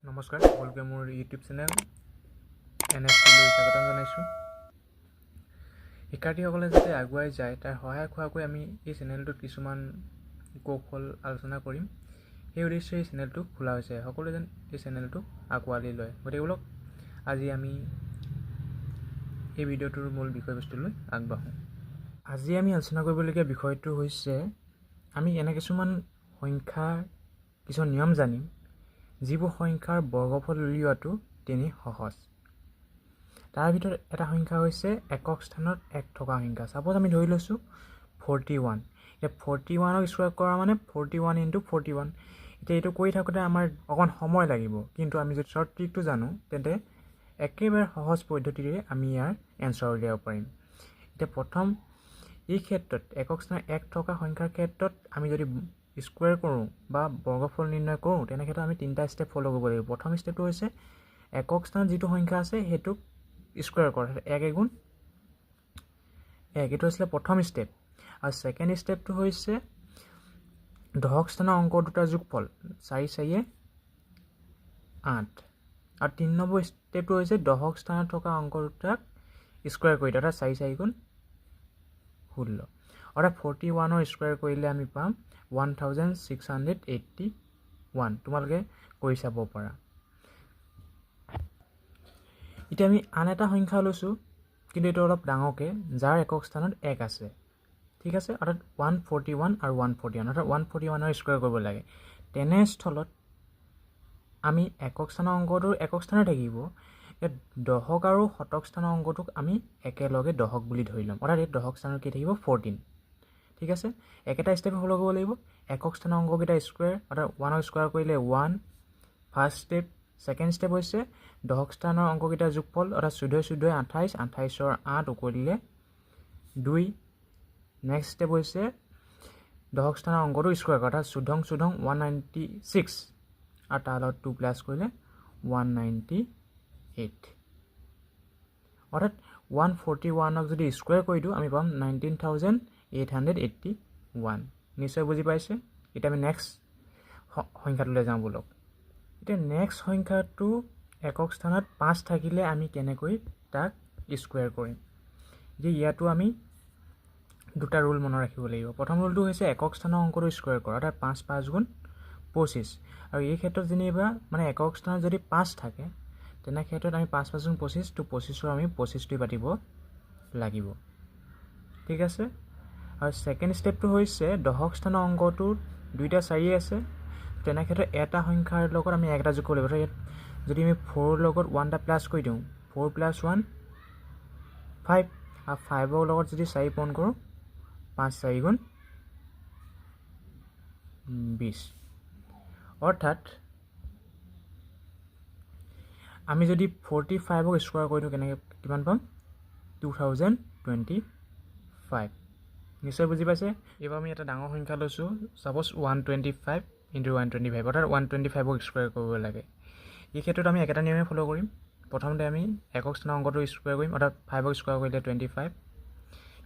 নমস্কাৰ সকলোকে মোৰ ইউটিউব চেনেল NST লৈ স্বাগতম জনাইছোঁ। শিক্ষাৰ্থীসকলে যাতে আগুৱাই যায় তাৰ সহায়ক হোৱাকৈ আমি এই চেনেলটোত কিছুমান কৌশল আলোচনা কৰিম। সেই উদ্দেশ্যে এই চেনেলটো খোলা হৈছে। সকলোৱে যেন এই চেনেলটো আঁকোৱালি লয়। গতিকে বলক আজি আমি এই ভিডিঅ'টোৰ মূল বিষয়বস্তুলৈ আগবাঢ়োঁ। আজি আমি আলোচনা কৰিবলগীয়া বিষয়টো হৈছে আমি এনে কিছুমান সংখ্যাৰ কিছুমান নিয়ম জানিম যিবোৰ সংখ্যাৰ বৰ্গফল উলিওৱাটো তেনেই সহজ। তাৰ ভিতৰত এটা সংখ্যা হৈছে একক স্থানত 1 থকা সংখ্যা। সাপোজ আমি ধৰি লৈছোঁ 41। এতিয়া 41ক স্কোৱাৰ কৰা মানে 41 × 41। এতিয়া এইটো কৰি থাকোঁতে আমাৰ অকণমান সময় লাগিব, কিন্তু আমি যদি শ্বৰ্ট ট্ৰিকটো জানো তেন্তে একেবাৰে সহজ পদ্ধতিৰে আমি ইয়াৰ এনচাৰ উলিয়াব পাৰিম। এতিয়া প্ৰথম এই ক্ষেত্ৰত একক স্থানত 1 থকা সংখ্যাৰ ক্ষেত্ৰত আমি যদি স্কোৱাৰ কৰোঁ বা বৰ্গফল নিৰ্ণয় কৰোঁ তেনেক্ষেত্ৰত আমি 3টা ষ্টেপ ফ'ল' কৰিব লাগিব। প্ৰথম ষ্টেপটো হৈছে একক স্থানত যিটো সংখ্যা আছে সেইটোক স্কোৱাৰ কৰা, 1 × 1। এইটো আছিলে প্ৰথম ষ্টেপ। আৰু ছেকেণ্ড ষ্টেপটো হৈছে দশক স্থানৰ অংক দুটাৰ যোগফল 4 × 4 = 8। আৰু 3 নম্বৰ ষ্টেপটো হৈছে দশক স্থানত থকা অংক দুটাক স্কোৱাৰ কৰি দিয়া, অৰ্থাৎ 4 × 4 = 16। অৰ্থাৎ 41ৰ স্কোৱাৰ কৰিলে আমি পাম 1681। তোমালোকে কৰি চাব পাৰা। এতিয়া আমি আন এটা সংখ্যা লৈছোঁ, কিন্তু এইটো অলপ ডাঙৰকৈ, যাৰ একক স্থানত 1 আছে। ঠিক আছে, অৰ্থাৎ 141 আৰু 141, অৰ্থাৎ 141ৰ স্কোৱাৰ কৰিব লাগে। তেনেস্থলত আমি একক স্থানৰ অংকটো একক স্থানত থাকিব, ইয়াত দশক আৰু শতক স্থানৰ অংকটোক আমি একেলগে দশক বুলি ধৰি ল'ম। অৰ্থাৎ এই দশক স্থানত কি থাকিব 14। ঠিক আছে, একেটা ষ্টেপ ফ'ল' কৰিব লাগিব। একক স্থানৰ অংককেইটা স্কোৱাৰ, অৰ্থাৎ 1ক স্কোৱাৰ কৰিলে 1 ফাৰ্ষ্ট ষ্টেপ। ছেকেণ্ড ষ্টেপ হৈছে দশক স্থানৰ অংককেইটাৰ যোগফল, অৰ্থাৎ 14 × 14 = 28, 28ৰ 8 উকলিলে 2। নেক্সট ষ্টেপ হৈছে দশক স্থানৰ অংকটো স্কোৱাৰ কৰা, অৰ্থাৎ 14 × 14 = 196, আৰু তাৰ লগত 2 প্লাছ কৰিলে 198। অৰ্থাৎ 141ক যদি স্কোৱাৰ কৰি দিওঁ আমি পাম 19,881। নিশ্চয় বুজি পাইছে। এতিয়া আমি নেক্সট সংখ্যাটোলৈ যাওঁ বলক। এতিয়া নেক্সট সংখ্যাটো একক স্থানত 5 থাকিলে আমি কেনেকৈ তাক স্কোৱাৰ কৰিম। যে ইয়াতো আমি দুটা ৰুল মনত ৰাখিব লাগিব। প্ৰথম ৰুলটো হৈছে একক স্থানৰ অংকটো স্কোৱাৰ কৰা, অৰ্থাৎ 5 × 5 = 25। আৰু এই ক্ষেত্ৰত যেনিবা মানে একক স্থানত যদি 5 থাকে তেনে ক্ষেত্ৰত আমি 5 × 5 = 25, তো 25ৰ আমি 25টোৱে পাতিব লাগিব। ঠিক আছে। আৰু ছেকেণ্ড ষ্টেপটো হৈছে দশক স্থানৰ অংকটোত 2টা 4 আছে, তেনে ক্ষেত্ৰত এটা সংখ্যাৰ লগত আমি একটা যোগ কৰিব লাগিব। ইয়াত যদি আমি 4ৰ লগত 1টা প্লাছ কৰি দিওঁ, 4 + 1 = 5, আৰু 5ৰ লগত যদি 4 পূৰণ কৰোঁ 5 × 4 = 20। অৰ্থাৎ আমি যদি 45ক স্কোৱাৰ কৰি দিওঁ কিমান পাম? 2025। নিশ্চয় বুজি পাইছে। এইবাৰ আমি এটা ডাঙৰ সংখ্যা লৈছোঁ, ছাপ'জ 125 × 125, অৰ্থাৎ 125ক স্কোৱাৰ কৰিব লাগে। এই ক্ষেত্ৰত আমি একেটা নিয়মে ফ'ল' কৰিম। প্ৰথমতে আমি একক স্থানৰ অংকটো স্কোৱাৰ কৰিম, অৰ্থাৎ 5ক স্কোৱাৰ কৰিলে 25।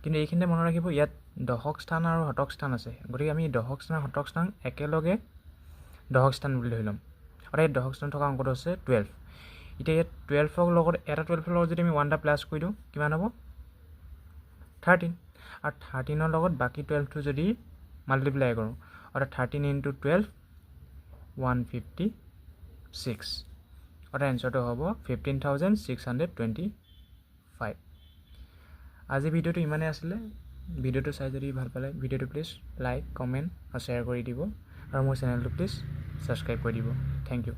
কিন্তু এইখিনিতে মনত ৰাখিব ইয়াত দশক স্থান আৰু শতক স্থান আছে, গতিকে আমি দশক স্থান আৰু শতক স্থান একেলগে দশক স্থান বুলি ধৰি ল'ম। অৰ্থাৎ ইয়াত দশক স্থানত থকা অংকটো হৈছে 12। এতিয়া ইয়াত 12ৰ লগত এটা 12ৰ লগত যদি আমি 1টা প্লাছ কৰি দিওঁ কিমান হ'ব? 13। আৰু 13ৰ লগত বাকী 12টো যদি মাল্টিপ্লাই কৰোঁ, অৰ্থাৎ 13 × 12 = 156। অৰ্থাৎ এনচাৰটো হ'ব 15,625। আজি ভিডিঅ'টো ইমানেই আছিলে। ভিডিঅ'টো চাই যদি ভাল পালে ভিডিঅ'টো প্লিজ লাইক, কমেণ্ট আৰু শ্বেয়াৰ কৰি দিব, আৰু মোৰ চেনেলটো প্লিজ ছাবস্ক্ৰাইব কৰি দিব। Thank U.